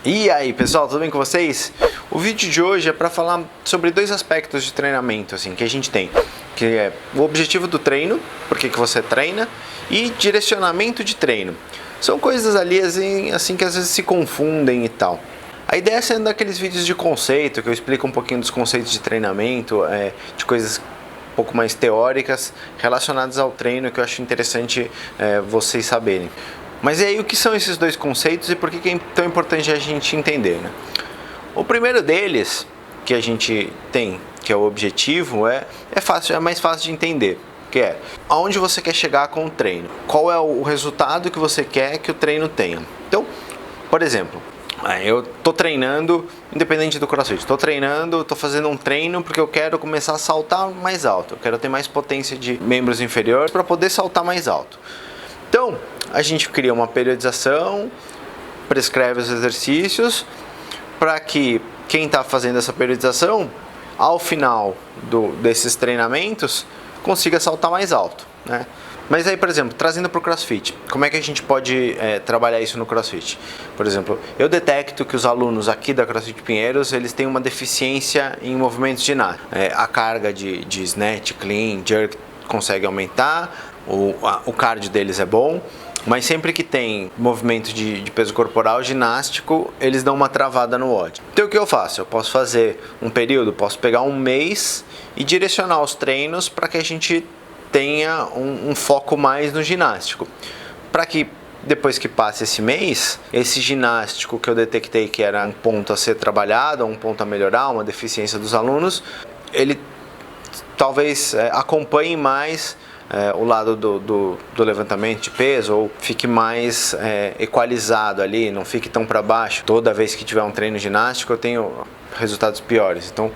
E aí pessoal, tudo bem com vocês? O vídeo de hoje é para falar sobre dois aspectos de treinamento assim, que a gente tem, que é o objetivo do treino, por que você treina, e direcionamento de treino. São coisas ali assim que às vezes se confundem e tal. A ideia é sendo daqueles vídeos de conceito, que eu explico um pouquinho dos conceitos de treinamento, de coisas um pouco mais teóricas relacionadas ao treino, que eu acho interessante vocês saberem. Mas e aí, o que são esses dois conceitos e por que é tão importante a gente entender, né? O primeiro deles, que a gente tem, que é o objetivo, é mais fácil de entender, que é aonde você quer chegar com o treino, qual é o resultado que você quer que o treino tenha. Então, por exemplo, eu tô treinando, independente do CrossFit, tô fazendo um treino porque eu quero começar a saltar mais alto, eu quero ter mais potência de membros inferiores para poder saltar mais alto. Então, a gente cria uma periodização, prescreve os exercícios para que quem está fazendo essa periodização, ao final desses treinamentos, consiga saltar mais alto, né? Mas aí, por exemplo, trazendo para o CrossFit, como é que a gente pode trabalhar isso no CrossFit? Por exemplo, eu detecto que os alunos aqui da CrossFit Pinheiros, eles têm uma deficiência em movimentos ginásticos. A carga de snatch, clean, jerk consegue aumentar, o cardio deles é bom, mas sempre que tem movimento de peso corporal ginástico, eles dão uma travada no WOD. Então o que eu faço? Eu posso fazer um período, posso pegar um mês e direcionar os treinos para que a gente tenha um foco mais no ginástico. Para que depois que passe esse mês, esse ginástico que eu detectei que era um ponto a ser trabalhado, um ponto a melhorar, uma deficiência dos alunos, ele talvez acompanhe mais o lado do levantamento de peso, ou fique mais equalizado ali, não fique tão para baixo. Toda vez que tiver um treino ginástico eu tenho resultados piores. Então,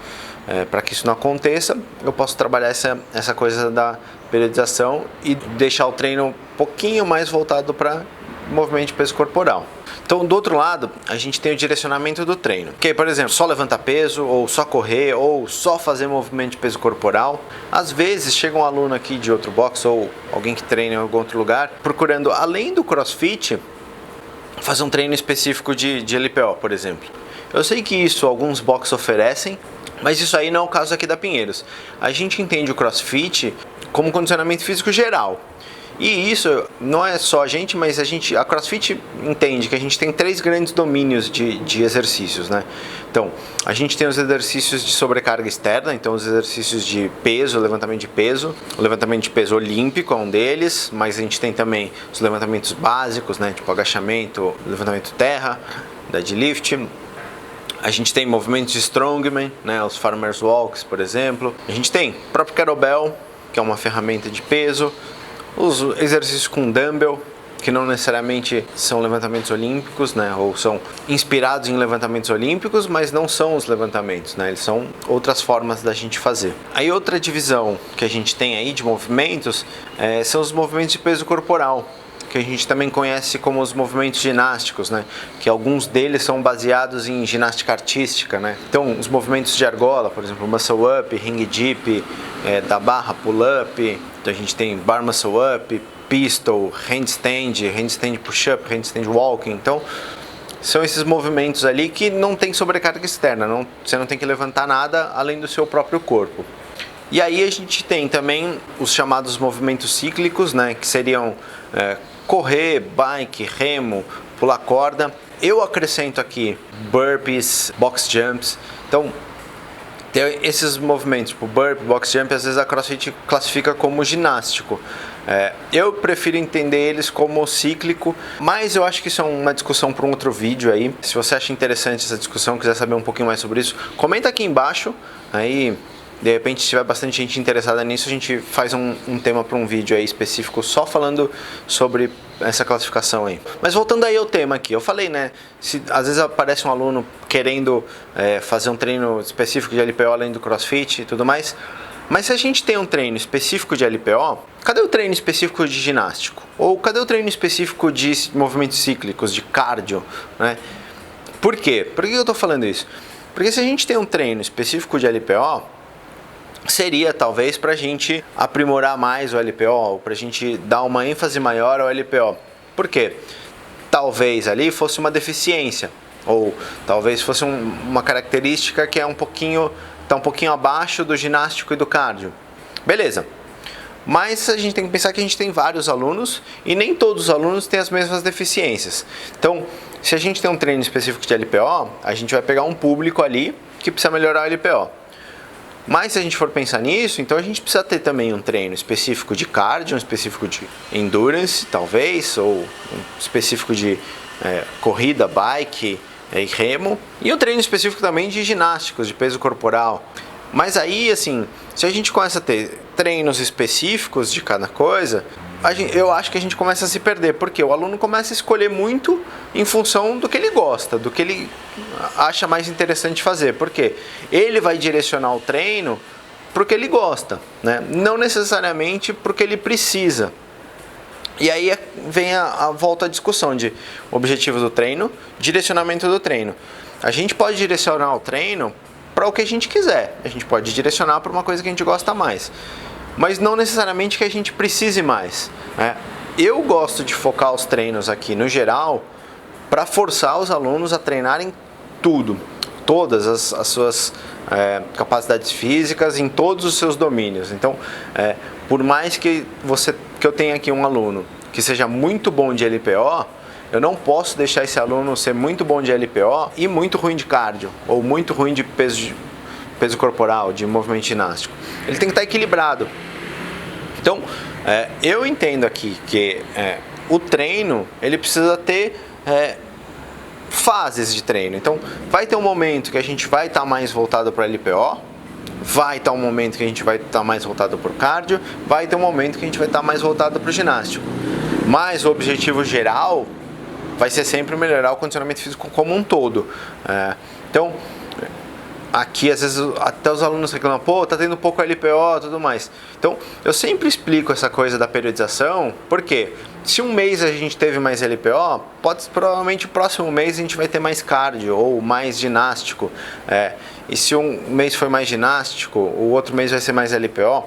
para que isso não aconteça, eu posso trabalhar essa coisa da periodização e deixar o treino um pouquinho mais voltado para movimento de peso corporal. Então, do outro lado, a gente tem o direcionamento do treino. Que, por exemplo, só levantar peso, ou só correr, ou só fazer movimento de peso corporal. Às vezes, chega um aluno aqui de outro box, ou alguém que treina em algum outro lugar, procurando, além do CrossFit, fazer um treino específico de LPO, por exemplo. Eu sei que isso alguns boxes oferecem, mas isso aí não é o caso aqui da Pinheiros. A gente entende o CrossFit como condicionamento físico geral. E isso não é só a gente, mas a CrossFit entende que a gente tem três grandes domínios de exercícios, né? Então, a gente tem os exercícios de sobrecarga externa, então os exercícios de peso, levantamento de peso. O levantamento de peso olímpico é um deles, mas a gente tem também os levantamentos básicos, né? Tipo agachamento, levantamento terra, deadlift. A gente tem movimentos de strongman, né? Os farmers walks, por exemplo. A gente tem o próprio kettlebell, que é uma ferramenta de peso. Os exercícios com dumbbell, que não necessariamente são levantamentos olímpicos, né? Ou são inspirados em levantamentos olímpicos, mas não são os levantamentos, né? Eles são outras formas da gente fazer. Aí outra divisão que a gente tem aí de movimentos são os movimentos de peso corporal, que a gente também conhece como os movimentos ginásticos, né? Que alguns deles são baseados em ginástica artística, né? Então, os movimentos de argola, por exemplo, muscle up, ring dip, da barra pull up. Então, a gente tem bar muscle up, pistol, handstand push-up, handstand walking. Então, são esses movimentos ali que não tem sobrecarga externa, você não tem que levantar nada além do seu próprio corpo. E aí a gente tem também os chamados movimentos cíclicos, né? Que seriam correr, bike, remo, pular corda. Eu acrescento aqui burpees, box jumps. Então, tem esses movimentos, tipo burpee, box jump, às vezes a CrossFit classifica como ginástico. Eu prefiro entender eles como cíclico, mas eu acho que isso é uma discussão para um outro vídeo aí. Se você acha interessante essa discussão, quiser saber um pouquinho mais sobre isso, comenta aqui embaixo. Aí, de repente, se tiver bastante gente interessada nisso, a gente faz um tema para um vídeo aí específico só falando sobre essa classificação aí. Mas voltando aí ao tema aqui, eu falei, né? Se às vezes aparece um aluno querendo fazer um treino específico de LPO além do CrossFit e tudo mais, mas se a gente tem um treino específico de LPO, cadê o treino específico de ginástico? Ou cadê o treino específico de movimentos cíclicos, de cardio, né? Por quê? Por que eu estou falando isso? Porque se a gente tem um treino específico de LPO, seria talvez para a gente aprimorar mais o LPO, para a gente dar uma ênfase maior ao LPO. Por quê? Talvez ali fosse uma deficiência. ou talvez fosse uma característica que é tá um pouquinho abaixo do ginástico e do cardio. Beleza. Mas a gente tem que pensar que a gente tem vários alunos e nem todos os alunos têm as mesmas deficiências. Então, se a gente tem um treino específico de LPO, a gente vai pegar um público ali que precisa melhorar o LPO. Mas se a gente for pensar nisso, então a gente precisa ter também um treino específico de cardio, um específico de endurance, talvez, ou um específico de corrida, bike e remo, e um treino específico também de ginásticos, de peso corporal. Mas aí, assim, se a gente começa a ter treinos específicos de cada coisa, eu acho que a gente começa a se perder, porque o aluno começa a escolher muito em função do que ele gosta, do que ele acha mais interessante fazer, porque ele vai direcionar o treino para o que ele gosta, né? Não necessariamente porque ele precisa. E aí vem a volta à discussão de objetivo do treino, direcionamento do treino. A gente pode direcionar o treino para o que a gente quiser. A gente pode direcionar para uma coisa que a gente gosta mais, mas não necessariamente que a gente precise mais, né? Eu gosto de focar os treinos aqui no geral para forçar os alunos a treinarem tudo, todas as suas capacidades físicas em todos os seus domínios. Então, por mais que eu tenha aqui um aluno que seja muito bom de LPO, eu não posso deixar esse aluno ser muito bom de LPO e muito ruim de cardio, ou muito ruim de peso corporal, de movimento ginástico. Ele tem que estar equilibrado. Então, eu entendo aqui que o treino, ele precisa ter fases de treino. Então, vai ter um momento que a gente vai estar mais voltado para LPO, vai estar um momento que a gente vai estar mais voltado para o cardio, vai ter um momento que a gente vai estar mais voltado para o ginástico. Mas o objetivo geral vai ser sempre melhorar o condicionamento físico como um todo. Então, aqui às vezes até os alunos reclamam, pô, tá tendo pouco LPO e tudo mais. Então, eu sempre explico essa coisa da periodização, porque se um mês a gente teve mais LPO, provavelmente o próximo mês a gente vai ter mais cardio ou mais ginástico. E se um mês foi mais ginástico, o outro mês vai ser mais LPO.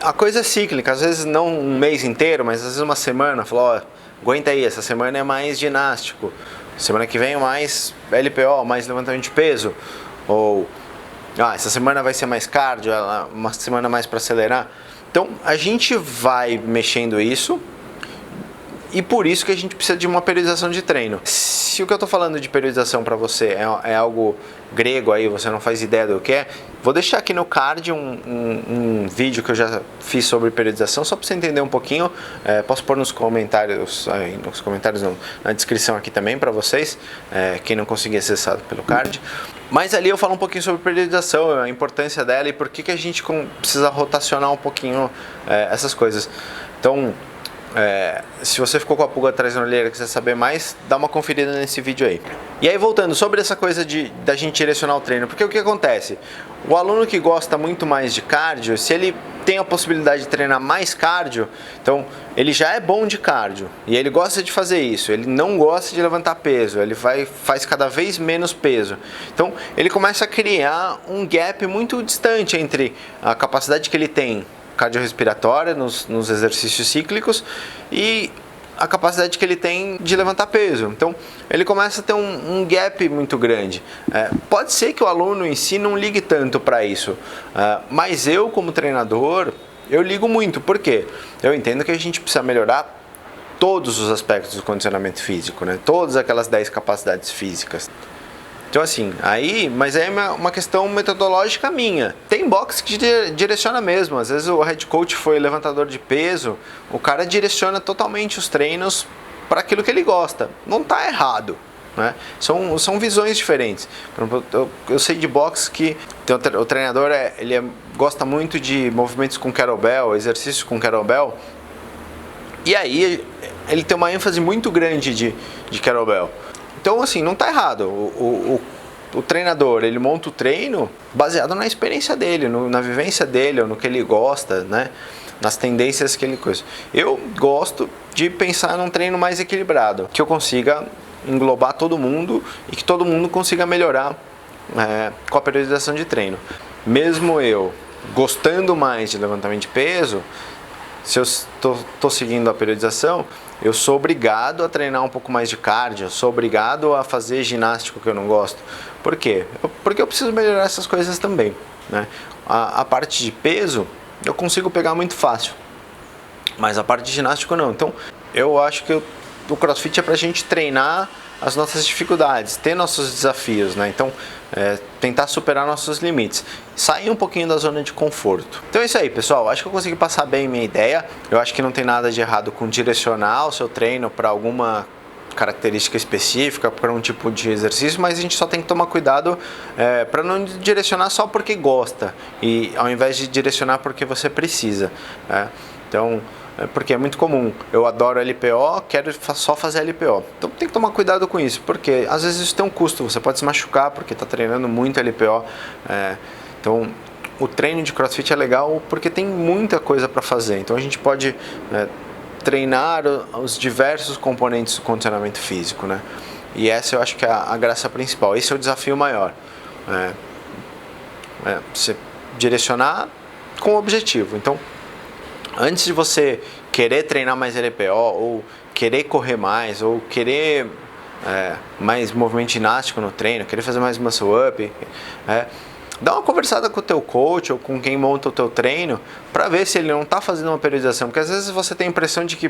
A coisa é cíclica, às vezes não um mês inteiro, mas às vezes uma semana, falou, aguenta aí, essa semana é mais ginástico, semana que vem mais LPO, mais levantamento de peso, ou essa semana vai ser mais cardio, uma semana mais para acelerar. Então a gente vai mexendo isso, e por isso que a gente precisa de uma periodização de treino. Se o que eu estou falando de periodização para você é algo grego aí, você não faz ideia do que é, vou deixar aqui no card um vídeo que eu já fiz sobre periodização, só para você entender um pouquinho. Posso pôr nos comentários não, na descrição aqui também para vocês, quem não conseguir acessar pelo card. Mas ali eu falo um pouquinho sobre periodização, a importância dela e por que a gente precisa rotacionar um pouquinho essas coisas. Então, se você ficou com a pulga atrás da orelha e quiser saber mais, dá uma conferida nesse vídeo aí. E aí, voltando sobre essa coisa da gente direcionar o treino, porque o que acontece? O aluno que gosta muito mais de cardio, se ele tem a possibilidade de treinar mais cardio, então ele já é bom de cardio e ele gosta de fazer isso, ele não gosta de levantar peso, ele faz cada vez menos peso. Então ele começa a criar um gap muito distante entre a capacidade que ele tem cardiorrespiratória nos exercícios cíclicos e a capacidade que ele tem de levantar peso. Então ele começa a ter um gap muito grande. Pode ser que o aluno em si não ligue tanto para isso, mas eu como treinador, eu ligo muito. Por quê? Eu entendo que a gente precisa melhorar todos os aspectos do condicionamento físico, né? Todas aquelas 10 capacidades físicas. Então assim, mas é uma questão metodológica minha. Tem box que direciona mesmo, às vezes o head coach foi levantador de peso, o cara direciona totalmente os treinos para aquilo que ele gosta. Não está errado, né? São visões diferentes. Por exemplo, eu sei de box que o treinador gosta muito de movimentos com kettlebell, exercícios com kettlebell, e aí ele tem uma ênfase muito grande de kettlebell. Então, assim, não está errado. O treinador, ele monta o treino baseado na experiência dele, na vivência dele, ou no que ele gosta, né? Nas tendências que ele coisa. Eu gosto de pensar num treino mais equilibrado, que eu consiga englobar todo mundo e que todo mundo consiga melhorar com a periodização de treino. Mesmo eu gostando mais de levantamento de peso, se eu estou seguindo a periodização, eu sou obrigado a treinar um pouco mais de cardio, eu sou obrigado a fazer ginástico que eu não gosto. Por quê? Porque eu preciso melhorar essas coisas também, né? A parte de peso eu consigo pegar muito fácil, mas a parte de ginástico não. Então eu acho que o CrossFit é pra gente treinar as nossas dificuldades, ter nossos desafios, né? Então, tentar superar nossos limites, sair um pouquinho da zona de conforto. Então é isso aí, pessoal. Acho que eu consegui passar bem minha ideia. Eu acho que não tem nada de errado com direcionar o seu treino para alguma característica específica, para um tipo de exercício, mas a gente só tem que tomar cuidado para não direcionar só porque gosta, e ao invés de direcionar porque você precisa, né? Então, porque é muito comum, eu adoro LPO, quero só fazer LPO. Então tem que tomar cuidado com isso, porque às vezes isso tem um custo, você pode se machucar porque está treinando muito LPO. Então o treino de CrossFit é legal porque tem muita coisa para fazer, então a gente pode treinar os diversos componentes do condicionamento físico, né? E essa eu acho que é a graça principal, esse é o desafio maior, você direcionar com objetivo. Então, antes de você querer treinar mais LPO, ou querer correr mais, ou querer mais movimento ginástico no treino, querer fazer mais muscle up, dá uma conversada com o teu coach ou com quem monta o teu treino para ver se ele não está fazendo uma periodização, porque às vezes você tem a impressão de que,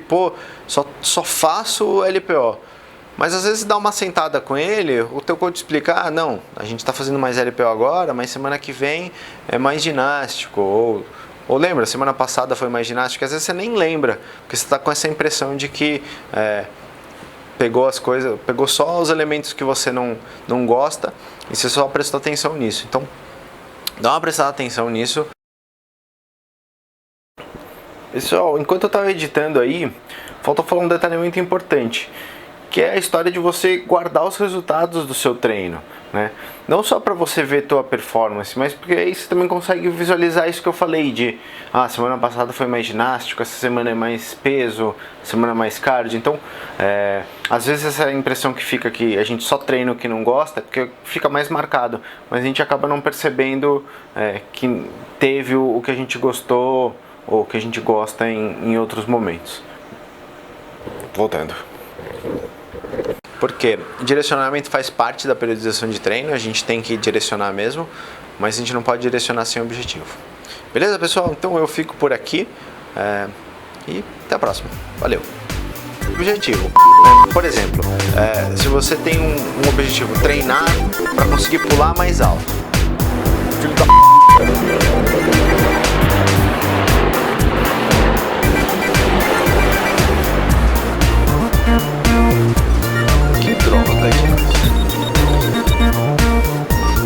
só faço LPO. Mas às vezes dá uma sentada com ele, o teu coach explica, não, a gente está fazendo mais LPO agora, mas semana que vem é mais ginástico, ou lembra, semana passada foi mais ginástica, às vezes você nem lembra, porque você está com essa impressão de que pegou as coisas, pegou só os elementos que você não gosta e você só prestou atenção nisso. Então, dá uma prestada atenção nisso. Pessoal, enquanto eu estava editando aí, falta falar um detalhe muito importante, que é a história de você guardar os resultados do seu treino, né? Não só para você ver tua performance, mas porque aí você também consegue visualizar isso que eu falei de semana passada foi mais ginástico, essa semana é mais peso, semana é mais cardio. Então, às vezes essa impressão que fica que a gente só treina o que não gosta, porque fica mais marcado, mas a gente acaba não percebendo que teve o que a gente gostou ou que a gente gosta em outros momentos. Voltando. Porque direcionamento faz parte da periodização de treino, a gente tem que direcionar mesmo, mas a gente não pode direcionar sem objetivo. Beleza, pessoal? Então eu fico por aqui e até a próxima. Valeu! Objetivo, por exemplo, se você tem um objetivo, treinar para conseguir pular mais alto.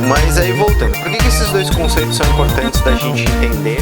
Mas aí voltando, por que esses dois conceitos são importantes da gente entender